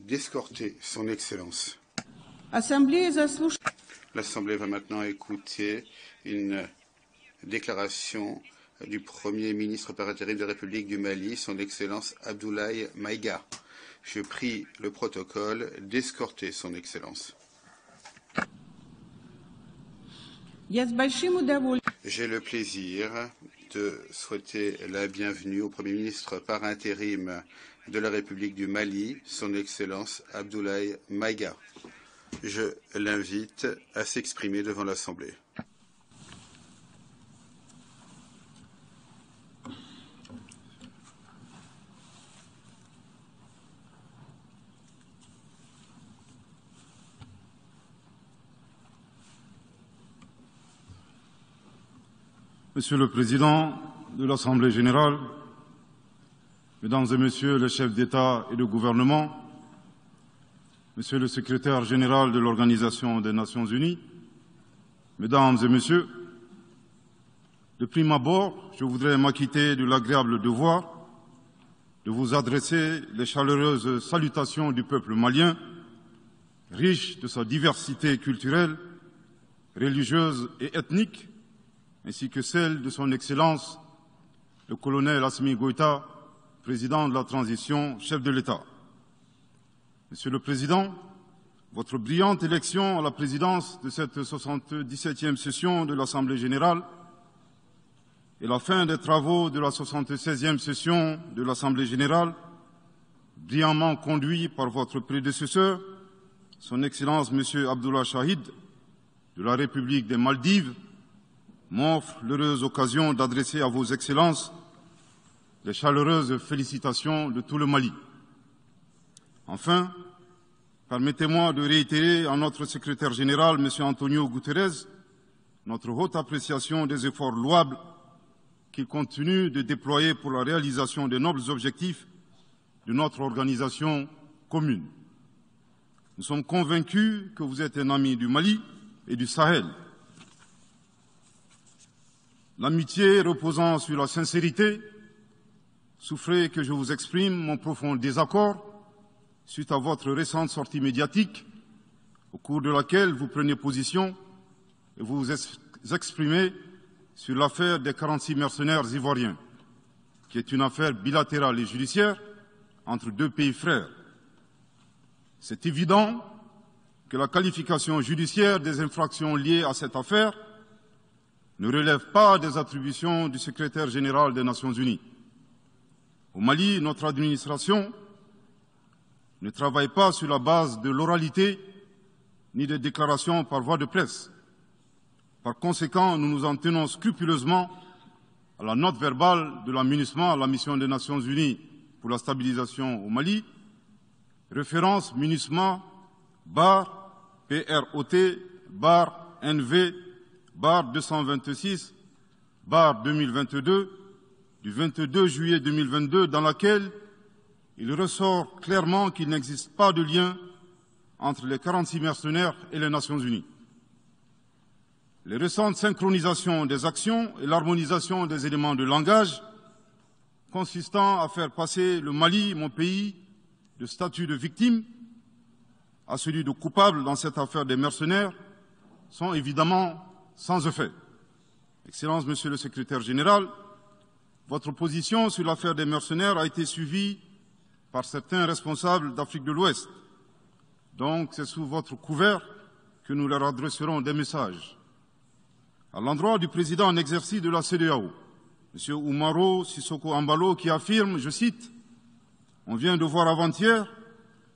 d'escorter son Excellence. L'Assemblée va maintenant écouter une déclaration du Premier ministre par intérim de la République du Mali, son Excellence Abdoulaye Maïga. Je prie le protocole d'escorter son Excellence. J'ai le plaisir de souhaiter la bienvenue au Premier ministre par intérim de la République du Mali, son Excellence Abdoulaye Maïga. Je l'invite à s'exprimer devant l'Assemblée. Monsieur le Président de l'Assemblée générale, Mesdames et Messieurs les chefs d'État et de gouvernement, Monsieur le Secrétaire général de l'Organisation des Nations unies, Mesdames et Messieurs, de prime abord, je voudrais m'acquitter de l'agréable devoir de vous adresser les chaleureuses salutations du peuple malien, riche de sa diversité culturelle, religieuse et ethnique, ainsi que celle de son Excellence, le colonel Assimi Goïta, président de la transition, chef de l'État. Monsieur le Président, votre brillante élection à la présidence de cette 77e session de l'Assemblée générale et la fin des travaux de la 76e session de l'Assemblée générale, brillamment conduit par votre prédécesseur, son Excellence M. Abdullah Shahid, de la République des Maldives, m'offre l'heureuse occasion d'adresser à vos excellences les chaleureuses félicitations de tout le Mali. Enfin, permettez-moi de réitérer à notre secrétaire général, M. Antonio Guterres, notre haute appréciation des efforts louables qu'il continue de déployer pour la réalisation des nobles objectifs de notre organisation commune. Nous sommes convaincus que vous êtes un ami du Mali et du Sahel. L'amitié reposant sur la sincérité, souffrez que je vous exprime mon profond désaccord suite à votre récente sortie médiatique, au cours de laquelle vous prenez position et vous exprimez sur l'affaire des 46 mercenaires ivoiriens, qui est une affaire bilatérale et judiciaire entre deux pays frères. C'est évident que la qualification judiciaire des infractions liées à cette affaire ne relève pas des attributions du secrétaire général des Nations unies. Au Mali, notre administration ne travaille pas sur la base de l'oralité ni des déclarations par voie de presse. Par conséquent, nous nous en tenons scrupuleusement à la note verbale de la MINUSMA, la mission des Nations unies pour la stabilisation au Mali, référence MINUSMA PROT/NV 226 2022 du 22 juillet 2022, dans laquelle il ressort clairement qu'il n'existe pas de lien entre les 46 mercenaires et les Nations unies. Les récentes synchronisations des actions et l'harmonisation des éléments de langage consistant à faire passer le Mali, mon pays, de statut de victime à celui de coupable dans cette affaire des mercenaires sont évidemment sans effet. Excellence, Monsieur le Secrétaire général, votre position sur l'affaire des mercenaires a été suivie par certains responsables d'Afrique de l'Ouest. Donc, c'est sous votre couvert que nous leur adresserons des messages. À l'endroit du président en exercice de la CEDEAO, M. Oumaro Sissoko Ambalo, qui affirme, je cite, « On vient de voir avant-hier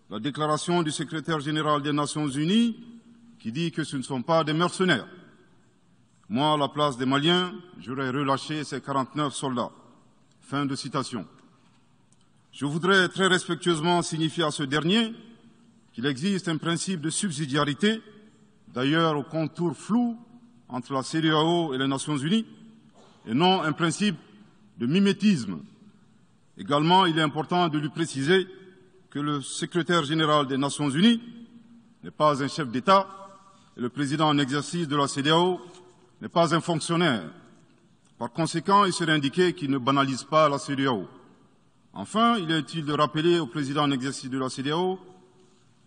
la déclaration du secrétaire général des Nations unies qui dit que ce ne sont pas des mercenaires. Moi, à la place des Maliens, j'aurais relâché ces 49 soldats. » Fin de citation. Je voudrais très respectueusement signifier à ce dernier qu'il existe un principe de subsidiarité, d'ailleurs au contour flou entre la CEDEAO et les Nations unies, et non un principe de mimétisme. Également, il est important de lui préciser que le secrétaire général des Nations unies n'est pas un chef d'État et le président en exercice de la CEDEAO n'est pas un fonctionnaire. Par conséquent, il serait indiqué qu'il ne banalise pas la CEDEAO. Enfin, il est utile de rappeler au président en exercice de la CEDEAO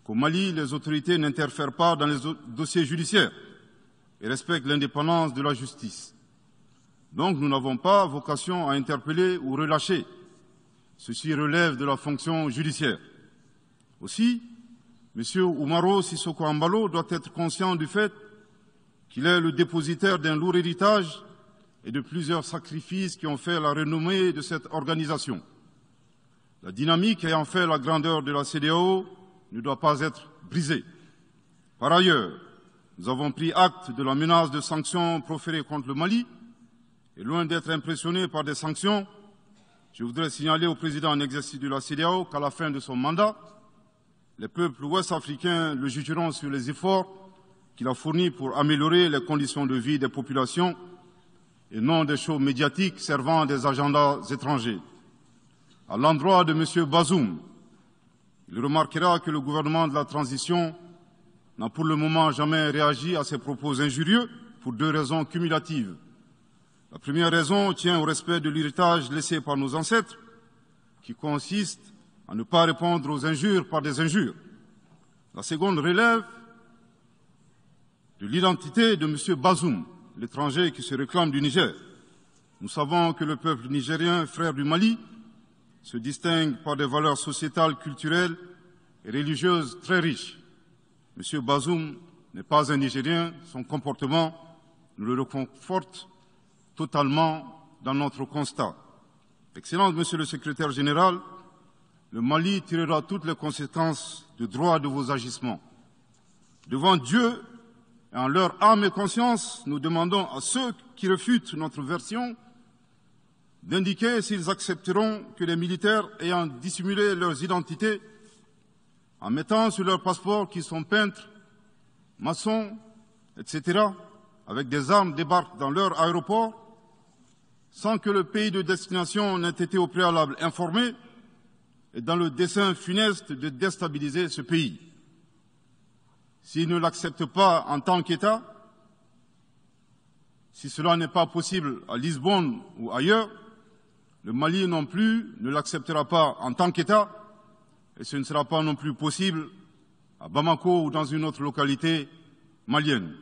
qu'au Mali, les autorités n'interfèrent pas dans les dossiers judiciaires et respectent l'indépendance de la justice. Donc nous n'avons pas vocation à interpeller ou relâcher. Ceci relève de la fonction judiciaire. Aussi, M. Oumaro Sissoko Embalo doit être conscient du fait qu'il est le dépositaire d'un lourd héritage et de plusieurs sacrifices qui ont fait la renommée de cette organisation. La dynamique ayant fait la grandeur de la CEDEAO ne doit pas être brisée. Par ailleurs, nous avons pris acte de la menace de sanctions proférées contre le Mali et loin d'être impressionnés par des sanctions, je voudrais signaler au président en exercice de la CEDEAO qu'à la fin de son mandat, les peuples ouest-africains le jugeront sur les efforts qu'il a fournis pour améliorer les conditions de vie des populations et non des shows médiatiques servant à des agendas étrangers. À l'endroit de M. Bazoum, il remarquera que le gouvernement de la transition n'a pour le moment jamais réagi à ces propos injurieux pour deux raisons cumulatives. La première raison tient au respect de l'héritage laissé par nos ancêtres, qui consiste à ne pas répondre aux injures par des injures. La seconde relève de l'identité de M. Bazoum, l'étranger qui se réclame du Niger. Nous savons que le peuple nigérien, frère du Mali, se distingue par des valeurs sociétales, culturelles et religieuses très riches. M. Bazoum n'est pas un Nigérien, son comportement nous le reconforte totalement dans notre constat. Excellence, Monsieur le Secrétaire général, le Mali tirera toutes les conséquences de droit de vos agissements. Devant Dieu et en leur âme et conscience, nous demandons à ceux qui refutent notre version d'indiquer s'ils accepteront que les militaires ayant dissimulé leurs identités en mettant sur leur passeport qu'ils sont peintres, maçons, etc., avec des armes débarquent dans leur aéroport sans que le pays de destination n'ait été au préalable informé et dans le dessein funeste de déstabiliser ce pays. S'ils ne l'acceptent pas en tant qu'État, si cela n'est pas possible à Lisbonne ou ailleurs, le Mali non plus ne l'acceptera pas en tant qu'État et ce ne sera pas non plus possible à Bamako ou dans une autre localité malienne.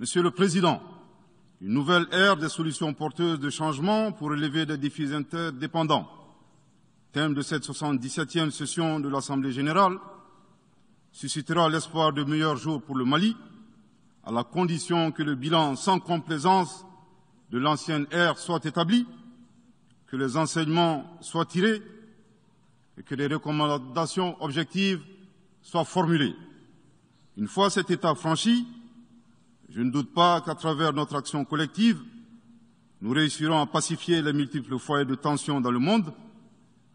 Monsieur le Président, une nouvelle ère des solutions porteuses de changement pour relever des défis interdépendants. Thème de cette 77e session de l'Assemblée générale suscitera l'espoir de meilleurs jours pour le Mali, à la condition que le bilan sans complaisance de l'ancienne ère soit établi, que les enseignements soient tirés et que des recommandations objectives soient formulées. Une fois cette étape franchie, je ne doute pas qu'à travers notre action collective, nous réussirons à pacifier les multiples foyers de tension dans le monde,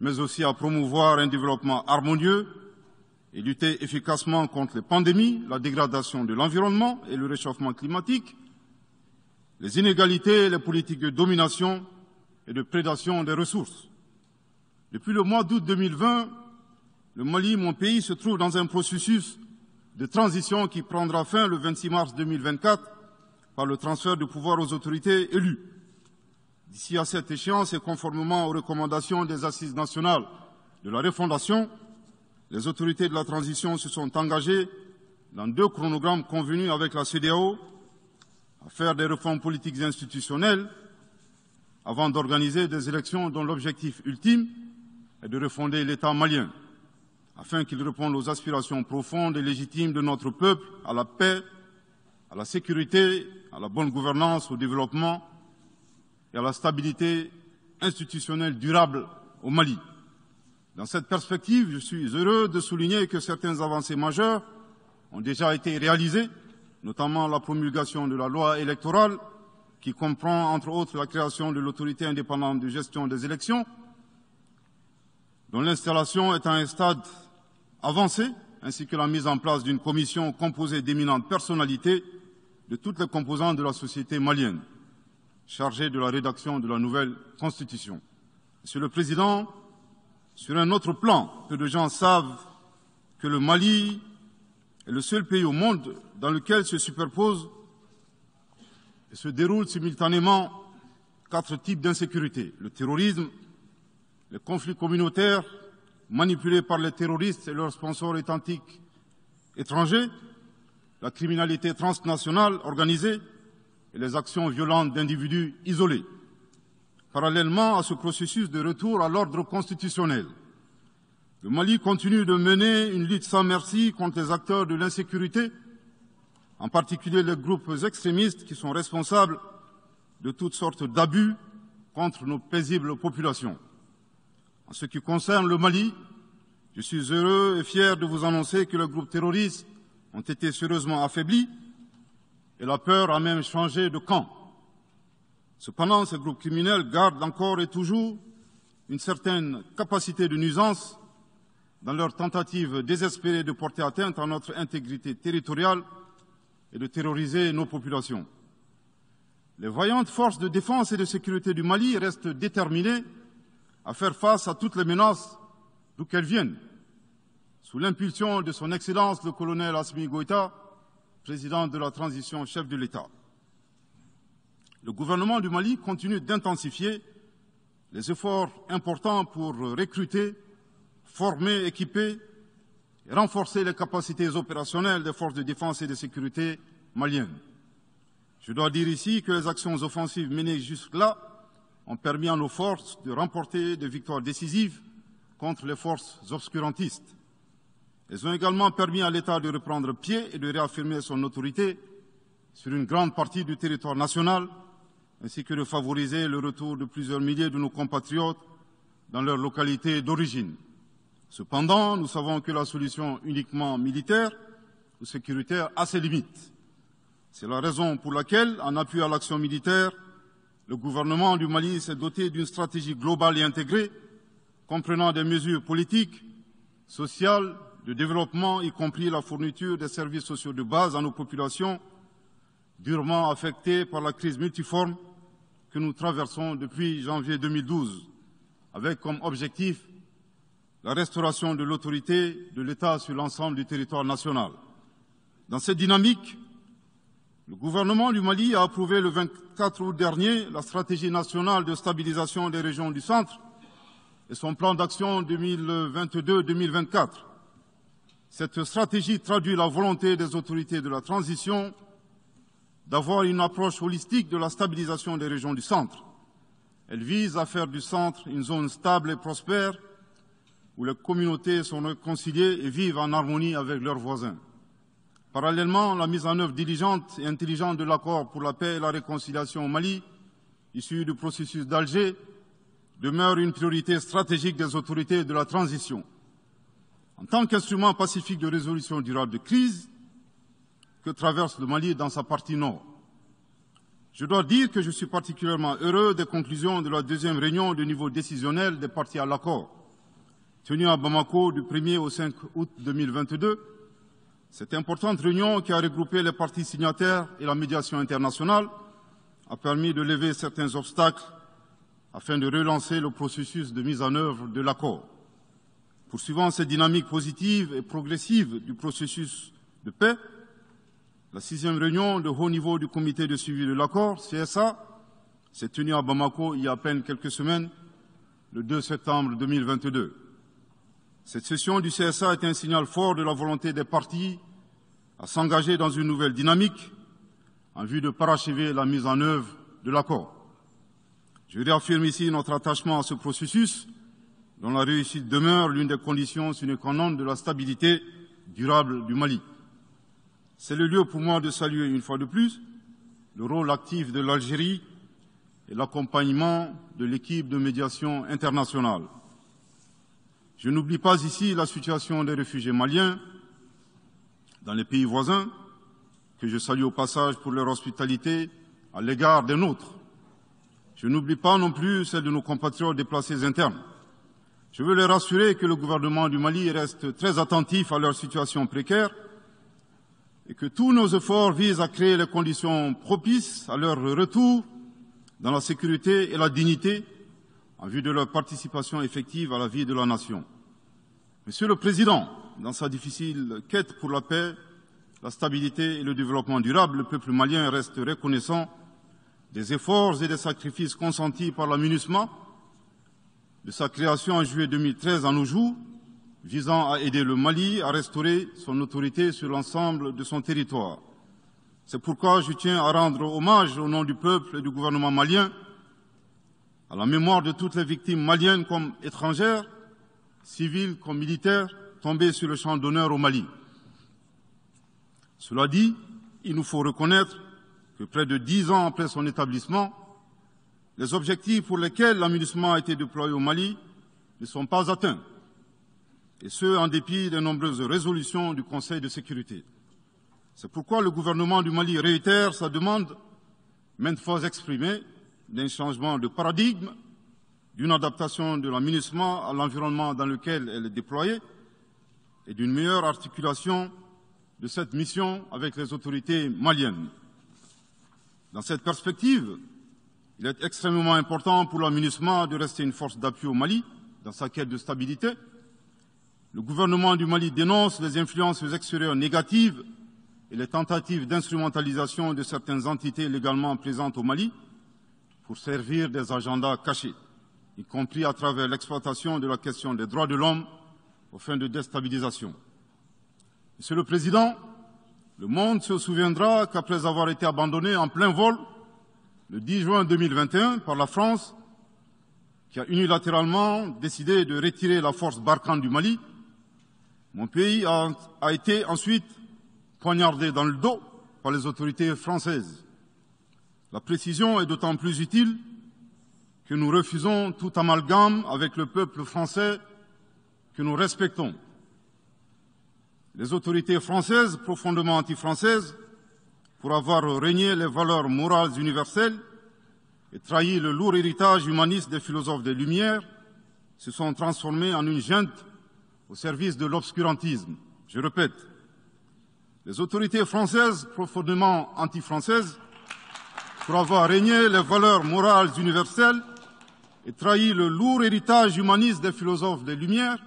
mais aussi à promouvoir un développement harmonieux et lutter efficacement contre les pandémies, la dégradation de l'environnement et le réchauffement climatique, les inégalités et les politiques de domination et de prédation des ressources. Depuis le mois d'août 2020, le Mali, mon pays, se trouve dans un processus de transition qui prendra fin le 26 mars 2024 par le transfert de pouvoir aux autorités élues. D'ici à cette échéance et conformément aux recommandations des Assises nationales de la refondation, les autorités de la transition se sont engagées dans 2 chronogrammes convenus avec la CEDEAO à faire des réformes politiques et institutionnelles avant d'organiser des élections dont l'objectif ultime est de refonder l'État malien, afin qu'il réponde aux aspirations profondes et légitimes de notre peuple à la paix, à la sécurité, à la bonne gouvernance, au développement et à la stabilité institutionnelle durable au Mali. Dans cette perspective, je suis heureux de souligner que certaines avancées majeures ont déjà été réalisées, notamment la promulgation de la loi électorale, qui comprend entre autres la création de l'autorité indépendante de gestion des élections, dont l'installation est à un stade avancé, ainsi que la mise en place d'une commission composée d'éminentes personnalités de toutes les composantes de la société malienne, chargée de la rédaction de la nouvelle Constitution. Monsieur le Président, sur un autre plan, peu de gens savent que le Mali est le seul pays au monde dans lequel se superposent et se déroulent simultanément 4 types d'insécurité: le terrorisme, les conflits communautaires manipulés par les terroristes et leurs sponsors étatiques étrangers, la criminalité transnationale organisée et les actions violentes d'individus isolés. Parallèlement à ce processus de retour à l'ordre constitutionnel, le Mali continue de mener une lutte sans merci contre les acteurs de l'insécurité, en particulier les groupes extrémistes qui sont responsables de toutes sortes d'abus contre nos paisibles populations. En ce qui concerne le Mali, je suis heureux et fier de vous annoncer que les groupes terroristes ont été sérieusement affaiblis et la peur a même changé de camp. Cependant, ces groupes criminels gardent encore et toujours une certaine capacité de nuisance dans leur tentative désespérée de porter atteinte à notre intégrité territoriale et de terroriser nos populations. Les vaillantes forces de défense et de sécurité du Mali restent déterminées à faire face à toutes les menaces d'où qu'elles viennent, sous l'impulsion de son Excellence le colonel Assimi Goïta, président de la transition, chef de l'État. Le gouvernement du Mali continue d'intensifier les efforts importants pour recruter, former, équiper et renforcer les capacités opérationnelles des forces de défense et de sécurité maliennes. Je dois dire ici que les actions offensives menées jusque-là ont permis à nos forces de remporter des victoires décisives contre les forces obscurantistes. Elles ont également permis à l'État de reprendre pied et de réaffirmer son autorité sur une grande partie du territoire national, ainsi que de favoriser le retour de plusieurs milliers de nos compatriotes dans leur localité d'origine. Cependant, nous savons que la solution uniquement militaire ou sécuritaire a ses limites. C'est la raison pour laquelle, en appui à l'action militaire, le gouvernement du Mali s'est doté d'une stratégie globale et intégrée, comprenant des mesures politiques, sociales, de développement, y compris la fourniture des services sociaux de base à nos populations, durement affectées par la crise multiforme que nous traversons depuis janvier 2012, avec comme objectif la restauration de l'autorité de l'État sur l'ensemble du territoire national. Dans cette dynamique, le gouvernement du Mali a approuvé le 24 août dernier la stratégie nationale de stabilisation des régions du centre et son plan d'action 2022-2024. Cette stratégie traduit la volonté des autorités de la transition d'avoir une approche holistique de la stabilisation des régions du centre. Elle vise à faire du centre une zone stable et prospère où les communautés sont réconciliées et vivent en harmonie avec leurs voisins. Parallèlement, la mise en œuvre diligente et intelligente de l'accord pour la paix et la réconciliation au Mali, issu du processus d'Alger, demeure une priorité stratégique des autorités de la transition. En tant qu'instrument pacifique de résolution durable de crise que traverse le Mali dans sa partie nord, je dois dire que je suis particulièrement heureux des conclusions de la deuxième réunion de niveau décisionnel des parties à l'accord, tenue à Bamako du 1er au 5 août 2022. Cette importante réunion qui a regroupé les parties signataires et la médiation internationale a permis de lever certains obstacles afin de relancer le processus de mise en œuvre de l'accord. Poursuivant cette dynamique positive et progressive du processus de paix, la 6e réunion de haut niveau du comité de suivi de l'accord, CSA, s'est tenue à Bamako il y a à peine quelques semaines, le 2 septembre 2022. Cette session du CSA est un signal fort de la volonté des parties à s'engager dans une nouvelle dynamique en vue de parachever la mise en œuvre de l'accord. Je réaffirme ici notre attachement à ce processus dont la réussite demeure l'une des conditions sine qua non de la stabilité durable du Mali. C'est le lieu pour moi de saluer une fois de plus le rôle actif de l'Algérie et l'accompagnement de l'équipe de médiation internationale. Je n'oublie pas ici la situation des réfugiés maliens dans les pays voisins, que je salue au passage pour leur hospitalité à l'égard des nôtres. Je n'oublie pas non plus celle de nos compatriotes déplacés internes. Je veux les rassurer que le gouvernement du Mali reste très attentif à leur situation précaire et que tous nos efforts visent à créer les conditions propices à leur retour dans la sécurité et la dignité en vue de leur participation effective à la vie de la nation. Monsieur le Président, dans sa difficile quête pour la paix, la stabilité et le développement durable, le peuple malien reste reconnaissant des efforts et des sacrifices consentis par la MINUSMA, de sa création en juillet 2013 à nos jours, visant à aider le Mali à restaurer son autorité sur l'ensemble de son territoire. C'est pourquoi je tiens à rendre hommage au nom du peuple et du gouvernement malien à la mémoire de toutes les victimes maliennes comme étrangères, civiles comme militaires, tombées sur le champ d'honneur au Mali. Cela dit, il nous faut reconnaître que près de 10 ans après son établissement, les objectifs pour lesquels l'aménagement a été déployé au Mali ne sont pas atteints, et ce, en dépit des nombreuses résolutions du Conseil de sécurité. C'est pourquoi le gouvernement du Mali réitère sa demande, maintes fois exprimée, d'un changement de paradigme, d'une adaptation de l'aménagement à l'environnement dans lequel elle est déployée et d'une meilleure articulation de cette mission avec les autorités maliennes. Dans cette perspective, il est extrêmement important pour l'aménagement de rester une force d'appui au Mali dans sa quête de stabilité. Le gouvernement du Mali dénonce les influences extérieures négatives et les tentatives d'instrumentalisation de certaines entités légalement présentes au Mali pour servir des agendas cachés, y compris à travers l'exploitation de la question des droits de l'homme aux fins de déstabilisation. Monsieur le Président, le monde se souviendra qu'après avoir été abandonné en plein vol le 10 juin 2021 par la France, qui a unilatéralement décidé de retirer la force Barkhane du Mali, mon pays a été ensuite poignardé dans le dos par les autorités françaises. La précision est d'autant plus utile que nous refusons tout amalgame avec le peuple français que nous respectons. Les autorités françaises, profondément anti-françaises, pour avoir régné les valeurs morales universelles et trahi le lourd héritage humaniste des philosophes des Lumières, se sont transformées en une junte au service de l'obscurantisme. Je répète, les autorités françaises, profondément anti-françaises, pour avoir régné les valeurs morales universelles et trahi le lourd héritage humaniste des philosophes des Lumières,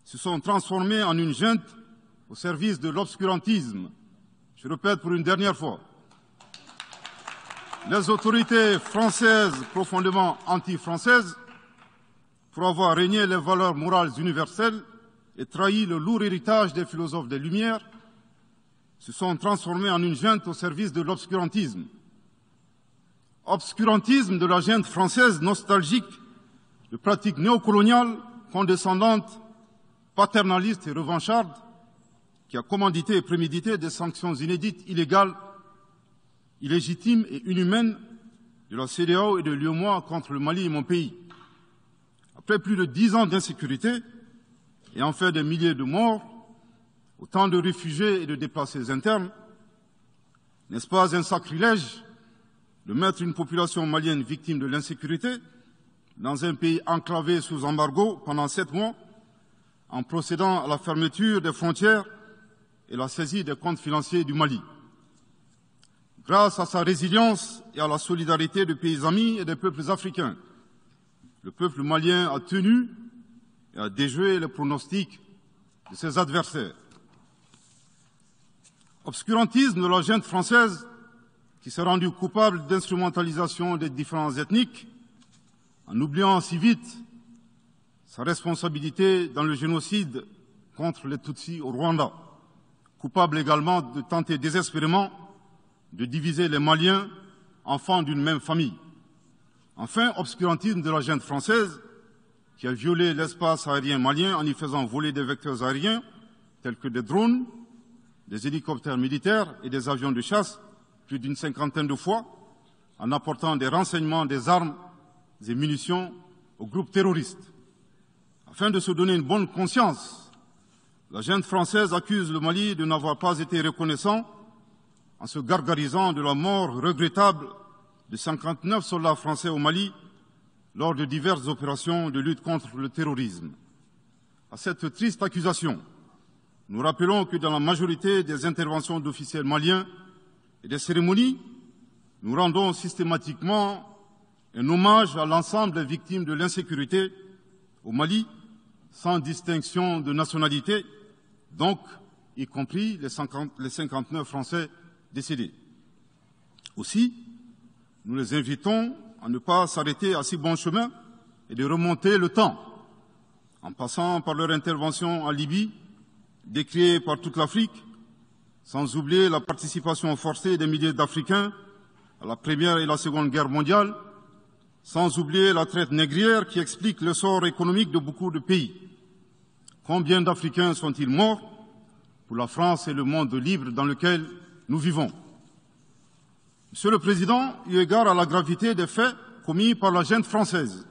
se sont transformées en une junte au service de l'obscurantisme. Je répète pour une dernière fois. Les autorités françaises profondément anti-françaises, pour avoir régné les valeurs morales universelles et trahi le lourd héritage des philosophes des Lumières, se sont transformées en une junte au service de l'obscurantisme. Obscurantisme de la junte française nostalgique de pratiques néocoloniales, condescendantes, paternalistes et revanchardes, qui a commandité et prémédité des sanctions inédites, illégales, illégitimes et inhumaines de la CEDEAO et de l'UEMOA contre le Mali et mon pays. Après plus de 10 ans d'insécurité et en fait des milliers de morts, autant de réfugiés et de déplacés internes, n'est-ce pas un sacrilège de mettre une population malienne victime de l'insécurité dans un pays enclavé sous embargo pendant 7 mois, en procédant à la fermeture des frontières et la saisie des comptes financiers du Mali. Grâce à sa résilience et à la solidarité de pays amis et des peuples africains, le peuple malien a tenu et a déjoué les pronostics de ses adversaires. Obscurantisme de la junte française qui s'est rendue coupable d'instrumentalisation des différences ethniques, en oubliant si vite sa responsabilité dans le génocide contre les Tutsis au Rwanda, coupable également de tenter désespérément de diviser les Maliens, enfants d'une même famille. Enfin, obscurantisme de la junte française qui a violé l'espace aérien malien en y faisant voler des vecteurs aériens tels que des drones, des hélicoptères militaires et des avions de chasse plus d'une 50aine de fois, en apportant des renseignements, des armes et munitions aux groupes terroristes. Afin de se donner une bonne conscience, la junte française accuse le Mali de n'avoir pas été reconnaissant en se gargarisant de la mort regrettable de 59 soldats français au Mali lors de diverses opérations de lutte contre le terrorisme. À cette triste accusation, nous rappelons que dans la majorité des interventions d'officiels maliens et des cérémonies, nous rendons systématiquement un hommage à l'ensemble des victimes de l'insécurité au Mali, sans distinction de nationalité, donc y compris les 59 Français décédés. Aussi, nous les invitons à ne pas s'arrêter à si bon chemin et de remonter le temps. en passant par leur intervention en Libye, décriée par toute l'Afrique, sans oublier la participation forcée des milliers d'Africains à la Première et la Seconde Guerre mondiale, sans oublier la traite négrière qui explique le sort économique de beaucoup de pays. Combien d'Africains sont-ils morts pour la France et le monde libre dans lequel nous vivons? Monsieur le Président, eu égard à la gravité des faits commis par la junte française,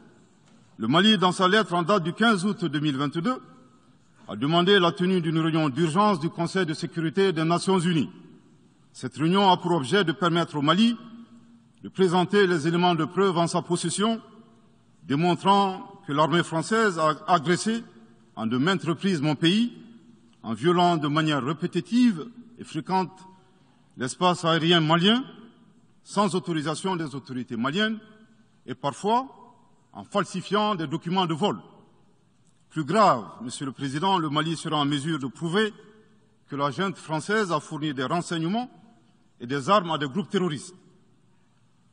le Mali, dans sa lettre en date du 15 août 2022, a demandé la tenue d'une réunion d'urgence du Conseil de sécurité des Nations Unies. Cette réunion a pour objet de permettre au Mali de présenter les éléments de preuve en sa possession, démontrant que l'armée française a agressé en de maintes reprises mon pays, en violant de manière répétitive et fréquente l'espace aérien malien, sans autorisation des autorités maliennes, et parfois en falsifiant des documents de vol. Plus grave, Monsieur le Président, le Mali sera en mesure de prouver que la junte française a fourni des renseignements et des armes à des groupes terroristes.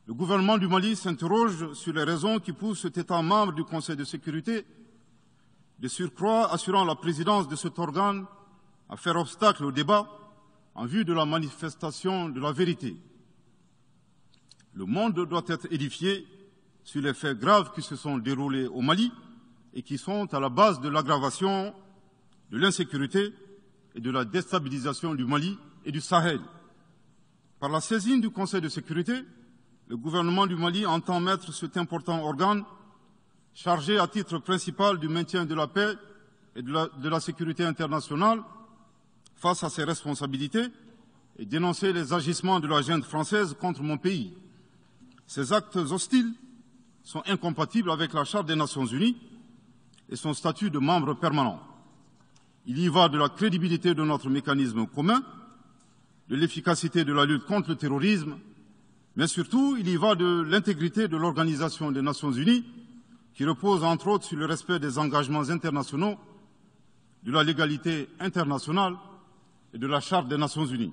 Le gouvernement du Mali s'interroge sur les raisons qui poussent cet État membre du Conseil de sécurité, de surcroît assurant la présidence de cet organe, à faire obstacle au débat en vue de la manifestation de la vérité. Le monde doit être édifié sur les faits graves qui se sont déroulés au Mali et qui sont à la base de l'aggravation de l'insécurité et de la déstabilisation du Mali et du Sahel. Par la saisine du Conseil de sécurité, le gouvernement du Mali entend mettre cet important organe chargé à titre principal du maintien de la paix et de la sécurité internationale face à ses responsabilités et dénoncer les agissements de la junte française contre mon pays. Ces actes hostiles sont incompatibles avec la Charte des Nations Unies et son statut de membre permanent. Il y va de la crédibilité de notre mécanisme commun, de l'efficacité de la lutte contre le terrorisme, mais surtout, il y va de l'intégrité de l'Organisation des Nations Unies, qui repose entre autres sur le respect des engagements internationaux, de la légalité internationale et de la Charte des Nations Unies.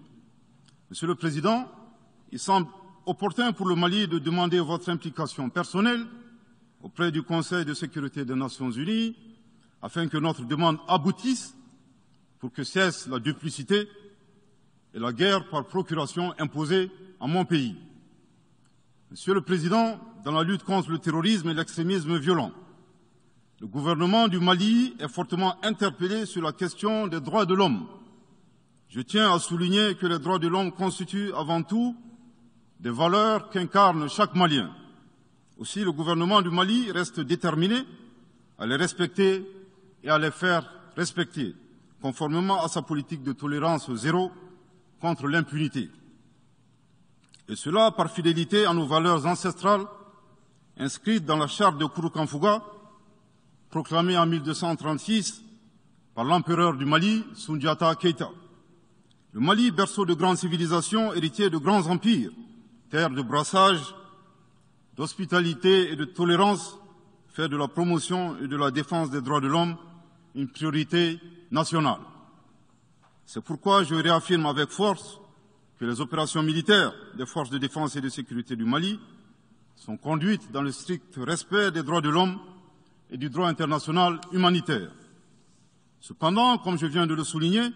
Monsieur le Président, il semble opportun pour le Mali de demander votre implication personnelle auprès du Conseil de sécurité des Nations Unies afin que notre demande aboutisse pour que cesse la duplicité et la guerre par procuration imposée à mon pays. Monsieur le Président, dans la lutte contre le terrorisme et l'extrémisme violent, le gouvernement du Mali est fortement interpellé sur la question des droits de l'homme. Je tiens à souligner que les droits de l'homme constituent avant tout des valeurs qu'incarne chaque Malien. Aussi, le gouvernement du Mali reste déterminé à les respecter et à les faire respecter, conformément à sa politique de tolérance zéro contre l'impunité. Et cela par fidélité à nos valeurs ancestrales inscrites dans la charte de Kouroukanfouga, proclamée en 1236 par l'empereur du Mali, Soundiata Keïta. Le Mali, berceau de grandes civilisations, héritier de grands empires, terre de brassage, d'hospitalité et de tolérance, fait de la promotion et de la défense des droits de l'homme une priorité nationale. C'est pourquoi je réaffirme avec force que les opérations militaires des forces de défense et de sécurité du Mali sont conduites dans le strict respect des droits de l'homme et du droit international humanitaire. Cependant, comme je viens de le souligner,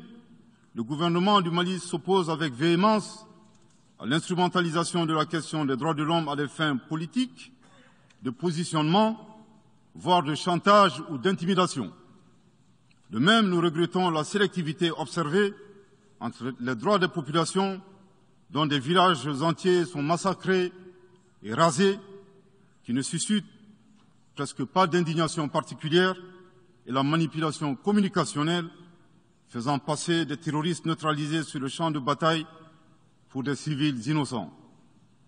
le gouvernement du Mali s'oppose avec véhémence à l'instrumentalisation de la question des droits de l'homme à des fins politiques, de positionnement, voire de chantage ou d'intimidation. De même, nous regrettons la sélectivité observée entre les droits des populations dont des villages entiers sont massacrés et rasés, qui ne suscitent presque pas d'indignation particulière, et la manipulation communicationnelle faisant passer des terroristes neutralisés sur le champ de bataille pour des civils innocents.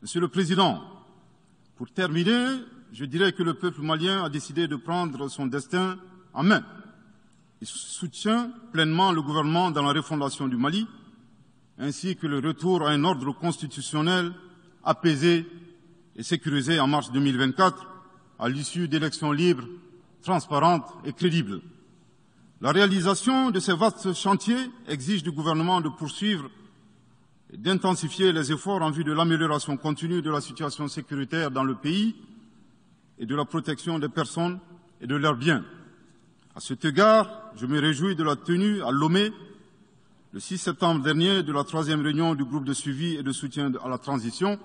Monsieur le Président, pour terminer, je dirais que le peuple malien a décidé de prendre son destin en main. Il soutient pleinement le gouvernement dans la refondation du Mali, ainsi que le retour à un ordre constitutionnel apaisé et sécurisé en mars 2024, à l'issue d'élections libres, transparentes et crédibles. La réalisation de ces vastes chantiers exige du gouvernement de poursuivre et d'intensifier les efforts en vue de l'amélioration continue de la situation sécuritaire dans le pays et de la protection des personnes et de leurs biens. À cet égard, je me réjouis de la tenue à Lomé, le 6 septembre dernier, de la 3e réunion du groupe de suivi et de soutien à la transition.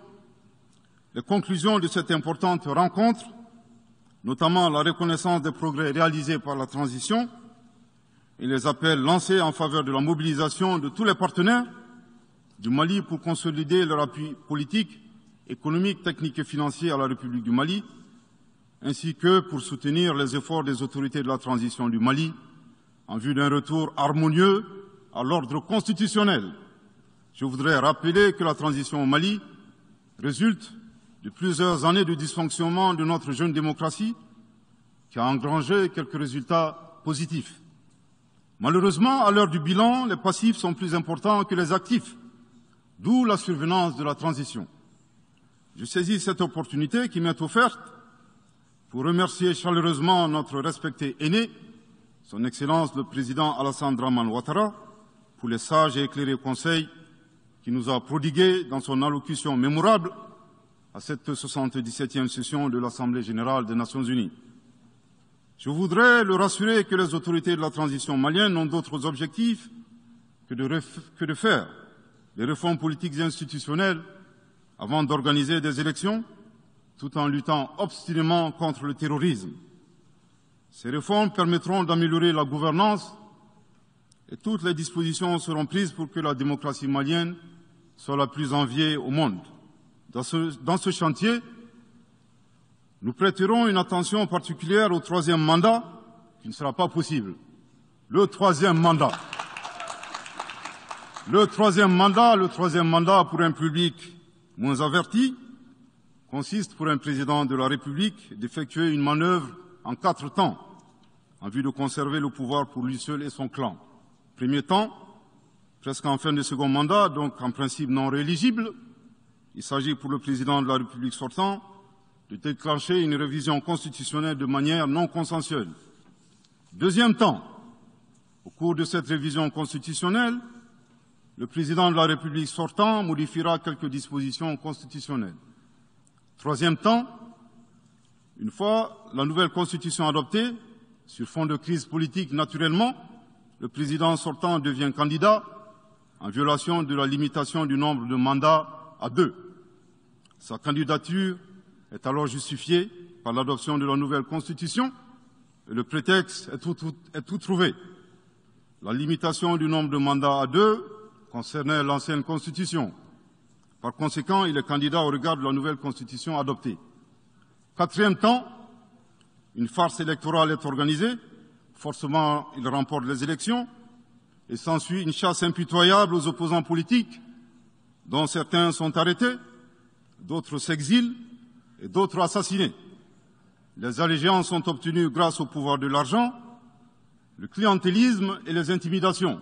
Les conclusions de cette importante rencontre, notamment la reconnaissance des progrès réalisés par la transition et les appels lancés en faveur de la mobilisation de tous les partenaires du Mali pour consolider leur appui politique, économique, technique et financier à la République du Mali, ainsi que pour soutenir les efforts des autorités de la transition du Mali en vue d'un retour harmonieux à l'ordre constitutionnel. Je voudrais rappeler que la transition au Mali résulte de plusieurs années de dysfonctionnement de notre jeune démocratie qui a engrangé quelques résultats positifs. Malheureusement, à l'heure du bilan, les passifs sont plus importants que les actifs, d'où la survenance de la transition. Je saisis cette opportunité qui m'est offerte pour remercier chaleureusement notre respecté aîné, son Excellence le Président Alassane Dramane Ouattara, pour les sages et éclairés conseils qu'il nous a prodigués dans son allocution mémorable à cette 77e session de l'Assemblée générale des Nations unies. Je voudrais le rassurer que les autorités de la transition malienne n'ont d'autres objectifs que de faire des réformes politiques et institutionnelles avant d'organiser des élections, tout en luttant obstinément contre le terrorisme. Ces réformes permettront d'améliorer la gouvernance et toutes les dispositions seront prises pour que la démocratie malienne soit la plus enviée au monde. Dans ce chantier, nous prêterons une attention particulière au 3e mandat, qui ne sera pas possible. Le 3e mandat. Le 3e mandat pour un public moins averti consiste pour un président de la République d'effectuer une manœuvre en 4 temps, en vue de conserver le pouvoir pour lui seul et son clan. Premier temps, presque en fin de second mandat, donc en principe non rééligible, il s'agit pour le président de la République sortant de déclencher une révision constitutionnelle de manière non consensuelle. Deuxième temps, au cours de cette révision constitutionnelle, le président de la République sortant modifiera quelques dispositions constitutionnelles. Troisième temps, une fois la nouvelle constitution adoptée, sur fond de crise politique naturellement, le président sortant devient candidat en violation de la limitation du nombre de mandats à 2. Sa candidature est alors justifiée par l'adoption de la nouvelle constitution et le prétexte est tout trouvé. La limitation du nombre de mandats à 2 concernait l'ancienne constitution. Par conséquent, il est candidat au regard de la nouvelle constitution adoptée. Quatrième temps, une farce électorale est organisée. Forcément, il remporte les élections et s'ensuit une chasse impitoyable aux opposants politiques, dont certains sont arrêtés, d'autres s'exilent et d'autres assassinés. Les allégeances sont obtenues grâce au pouvoir de l'argent, le clientélisme et les intimidations.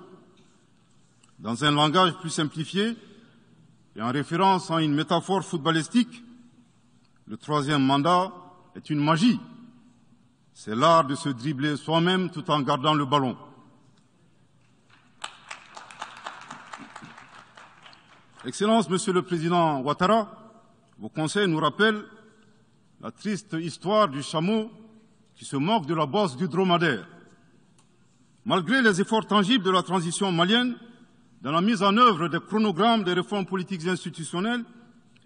Dans un langage plus simplifié et en référence à une métaphore footballistique, le 3e mandat est une magie. C'est l'art de se dribbler soi-même tout en gardant le ballon. Excellence, Monsieur le Président Ouattara, vos conseils nous rappellent la triste histoire du chameau qui se moque de la bosse du dromadaire. Malgré les efforts tangibles de la transition malienne, dans la mise en œuvre des chronogrammes des réformes politiques et institutionnelles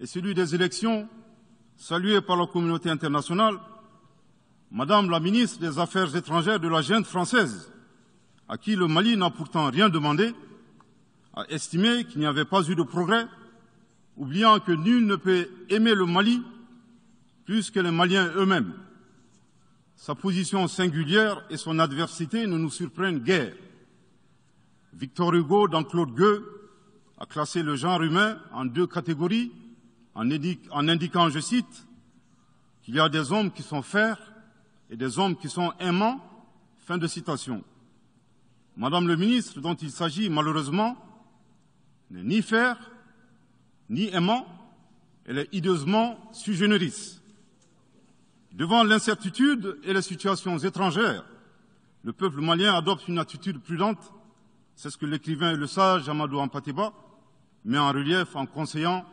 et celui des élections, salués par la communauté internationale, Madame la ministre des Affaires étrangères de la junte française, à qui le Mali n'a pourtant rien demandé, a estimé qu'il n'y avait pas eu de progrès, oubliant que nul ne peut aimer le Mali plus que les Maliens eux-mêmes. Sa position singulière et son adversité ne nous surprennent guère. Victor Hugo, dans Claude Gueux, a classé le genre humain en 2 catégories, en indiquant, je cite, qu'il y a des hommes qui sont fers et des hommes qui sont aimants. Fin de citation. Madame le ministre, dont il s'agit malheureusement, n'est ni fer, ni aimant, elle est hideusement sui generis. Devant l'incertitude et les situations étrangères, le peuple malien adopte une attitude prudente. C'est ce que l'écrivain et le sage Amadou Hampâté-Bâ met en relief en conseillant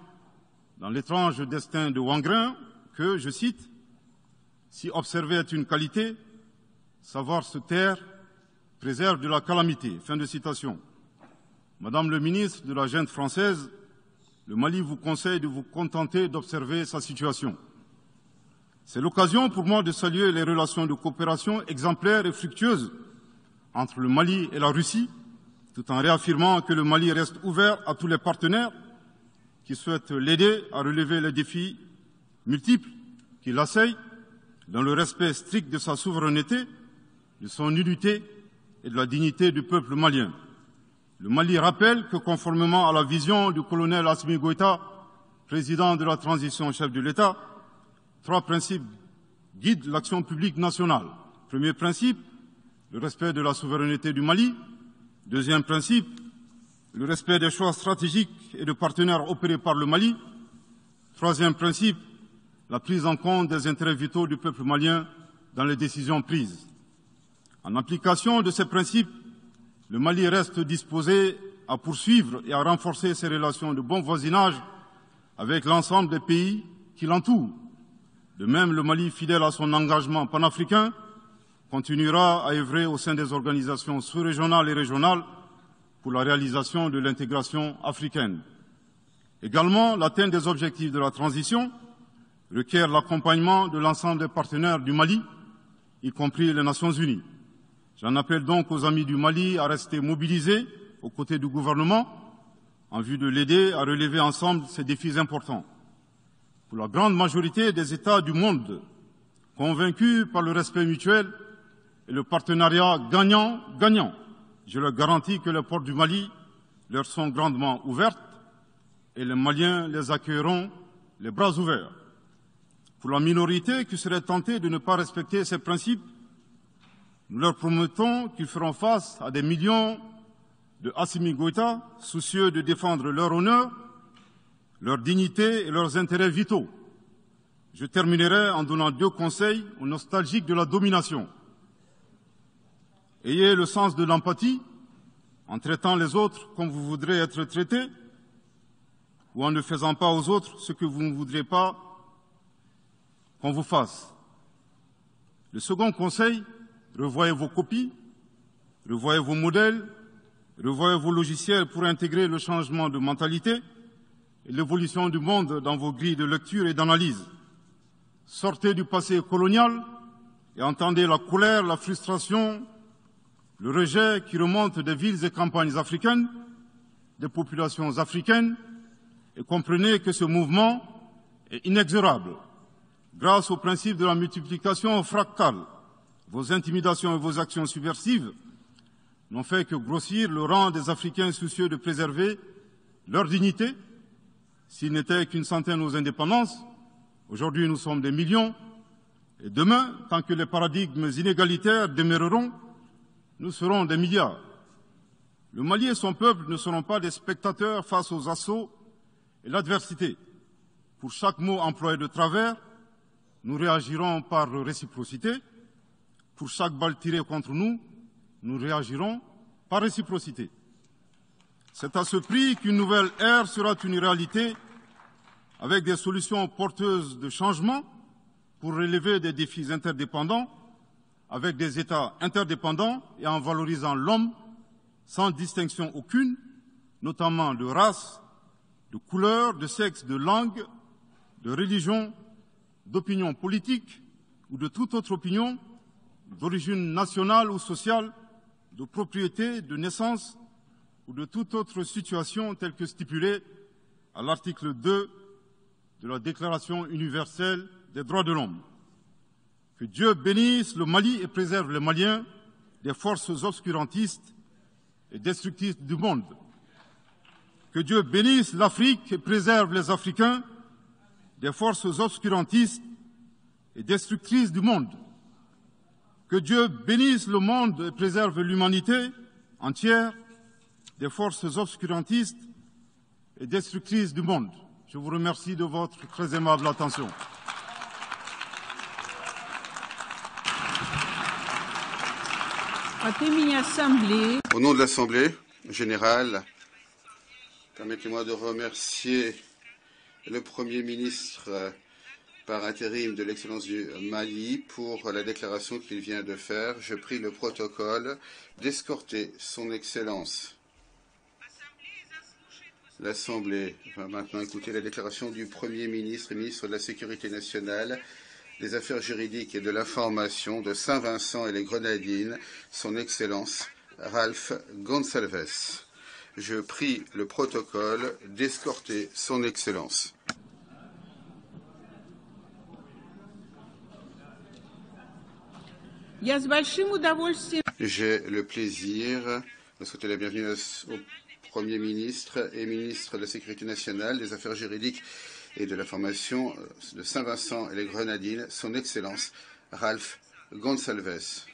dans l'étrange destin de Wangrin que, je cite, « Si observer est une qualité, savoir se taire préserve de la calamité. » Fin de citation. Madame le ministre de la Junte française, le Mali vous conseille de vous contenter d'observer sa situation. C'est l'occasion pour moi de saluer les relations de coopération exemplaires et fructueuses entre le Mali et la Russie, tout en réaffirmant que le Mali reste ouvert à tous les partenaires qui souhaitent l'aider à relever les défis multiples qui l'assaillent, dans le respect strict de sa souveraineté, de son unité et de la dignité du peuple malien. Le Mali rappelle que, conformément à la vision du colonel Assimi Goïta, président de la transition chef de l'État, 3 principes guident l'action publique nationale. Premier principe, le respect de la souveraineté du Mali. Deuxième principe, le respect des choix stratégiques et de partenaires opérés par le Mali. Troisième principe, la prise en compte des intérêts vitaux du peuple malien dans les décisions prises. En application de ces principes, le Mali reste disposé à poursuivre et à renforcer ses relations de bon voisinage avec l'ensemble des pays qui l'entourent. De même, le Mali, fidèle à son engagement panafricain, continuera à œuvrer au sein des organisations sous-régionales et régionales pour la réalisation de l'intégration africaine. Également, l'atteinte des objectifs de la transition requiert l'accompagnement de l'ensemble des partenaires du Mali, y compris les Nations unies. J'en appelle donc aux amis du Mali à rester mobilisés aux côtés du gouvernement en vue de l'aider à relever ensemble ces défis importants. Pour la grande majorité des États du monde, convaincus par le respect mutuel et le partenariat gagnant-gagnant, je leur garantis que les portes du Mali leur sont grandement ouvertes et les Maliens les accueilleront les bras ouverts. Pour la minorité qui serait tentée de ne pas respecter ces principes, nous leur promettons qu'ils feront face à des millions de Assimi Goïta, soucieux de défendre leur honneur, leur dignité et leurs intérêts vitaux. Je terminerai en donnant 2 conseils aux nostalgiques de la domination. Ayez le sens de l'empathie en traitant les autres comme vous voudrez être traités ou en ne faisant pas aux autres ce que vous ne voudrez pas qu'on vous fasse. Le second conseil, revoyez vos copies, revoyez vos modèles, revoyez vos logiciels pour intégrer le changement de mentalité et l'évolution du monde dans vos grilles de lecture et d'analyse. Sortez du passé colonial et entendez la colère, la frustration, le rejet qui remonte des villes et campagnes africaines, des populations africaines, et comprenez que ce mouvement est inexorable. Grâce au principe de la multiplication fractale, vos intimidations et vos actions subversives n'ont fait que grossir le rang des Africains soucieux de préserver leur dignité. S'il n'était qu'une centaine aux indépendances, aujourd'hui nous sommes des millions, et demain, tant que les paradigmes inégalitaires demeureront, nous serons des milliards. Le Mali et son peuple ne seront pas des spectateurs face aux assauts et l'adversité. Pour chaque mot employé de travers, nous réagirons par réciprocité. Pour chaque balle tirée contre nous, nous réagirons par réciprocité. C'est à ce prix qu'une nouvelle ère sera une réalité avec des solutions porteuses de changement pour relever des défis interdépendants, avec des États interdépendants et en valorisant l'homme sans distinction aucune, notamment de race, de couleur, de sexe, de langue, de religion, d'opinion politique ou de toute autre opinion, d'origine nationale ou sociale, de propriété, de naissance ou de toute autre situation telle que stipulée à l'article 2 de la Déclaration universelle des droits de l'homme. Que Dieu bénisse le Mali et préserve les Maliens des forces obscurantistes et destructrices du monde. Que Dieu bénisse l'Afrique et préserve les Africains des forces obscurantistes et destructrices du monde. Que Dieu bénisse le monde et préserve l'humanité entière des forces obscurantistes et destructrices du monde. Je vous remercie de votre très aimable attention. Au nom de l'Assemblée générale, permettez-moi de remercier le Premier ministre par intérim de l'Excellence du Mali pour la déclaration qu'il vient de faire. Je prie le protocole d'escorter Son Excellence. L'Assemblée va maintenant écouter la déclaration du Premier ministre et ministre de la Sécurité nationale, des Affaires juridiques et de l'Information de Saint-Vincent et les Grenadines, Son Excellence Ralph Gonsalves. Je prie le protocole d'escorter Son Excellence. J'ai le plaisir de souhaiter la bienvenue au Premier ministre et ministre de la Sécurité nationale, des Affaires juridiques et de l'information de Saint-Vincent et les Grenadines, Son Excellence Ralph Gonsalves.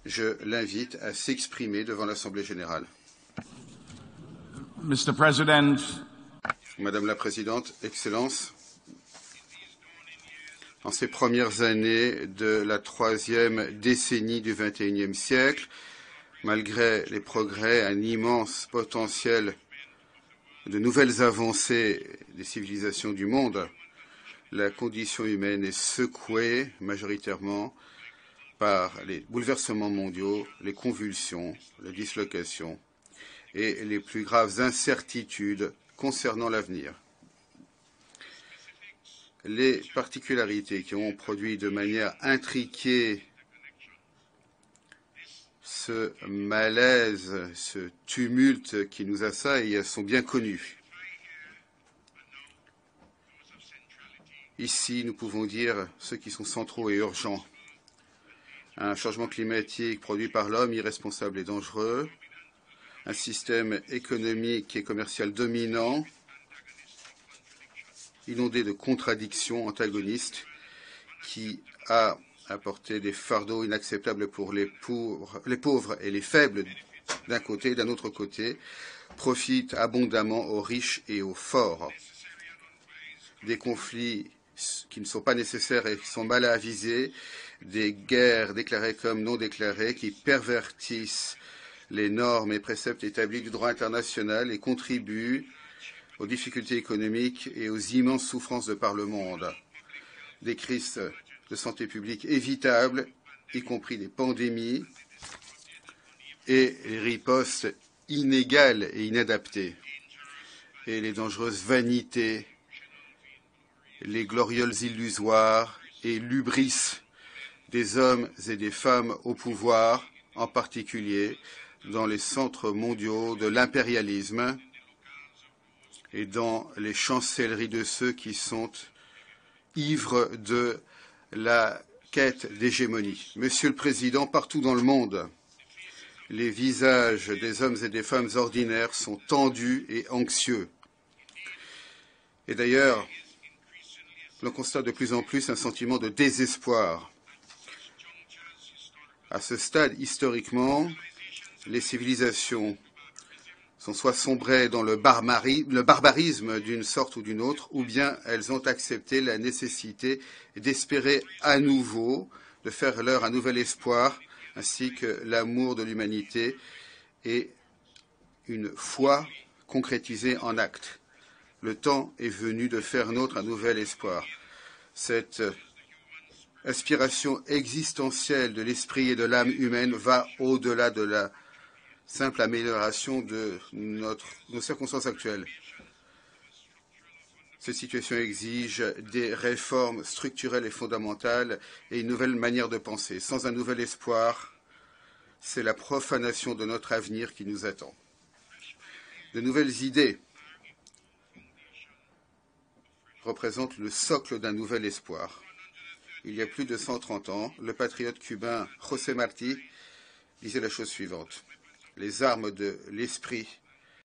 Je l'invite à s'exprimer devant l'Assemblée générale. Mr. President, Madame la Présidente, Excellences, en ces premières années de la troisième décennie du XXIe siècle, malgré les progrès, un immense potentiel de nouvelles avancées des civilisations du monde, la condition humaine est secouée majoritairement par les bouleversements mondiaux, les convulsions, les dislocations et les plus graves incertitudes concernant l'avenir. Les particularités qui ont produit de manière intriquée ce malaise, ce tumulte qui nous assaille sont bien connus. Ici, nous pouvons dire ceux qui sont centraux et urgents. Un changement climatique produit par l'homme, irresponsable et dangereux. Un système économique et commercial dominant, inondé de contradictions antagonistes, qui a apporté des fardeaux inacceptables pour les pauvres et les faibles d'un côté, d'un autre côté, profite abondamment aux riches et aux forts. Des conflits qui ne sont pas nécessaires et qui sont mal avisés, des guerres déclarées comme non déclarées qui pervertissent les normes et préceptes établis du droit international et contribuent aux difficultés économiques et aux immenses souffrances de par le monde. Des crises de santé publique évitables, y compris des pandémies, et les ripostes inégales et inadaptées, et les dangereuses vanités, les glorioles illusoires et l'hubris des hommes et des femmes au pouvoir, en particulier dans les centres mondiaux de l'impérialisme et dans les chancelleries de ceux qui sont ivres de la quête d'hégémonie. Monsieur le Président, partout dans le monde, les visages des hommes et des femmes ordinaires sont tendus et anxieux. Et d'ailleurs, l'on constate de plus en plus un sentiment de désespoir. À ce stade, historiquement, les civilisations sont soit sombrées dans le barbarisme d'une sorte ou d'une autre, ou bien elles ont accepté la nécessité d'espérer à nouveau, de faire leur un nouvel espoir, ainsi que l'amour de l'humanité et une foi concrétisée en actes. Le temps est venu de faire nôtre un nouvel espoir. Cette aspiration existentielle de l'esprit et de l'âme humaine va au-delà de la simple amélioration de nos circonstances actuelles. Cette situation exige des réformes structurelles et fondamentales et une nouvelle manière de penser. Sans un nouvel espoir, c'est la profanation de notre avenir qui nous attend. De nouvelles idées représentent le socle d'un nouvel espoir. Il y a plus de 130 ans, le patriote cubain José Martí disait la chose suivante. Les armes de l'esprit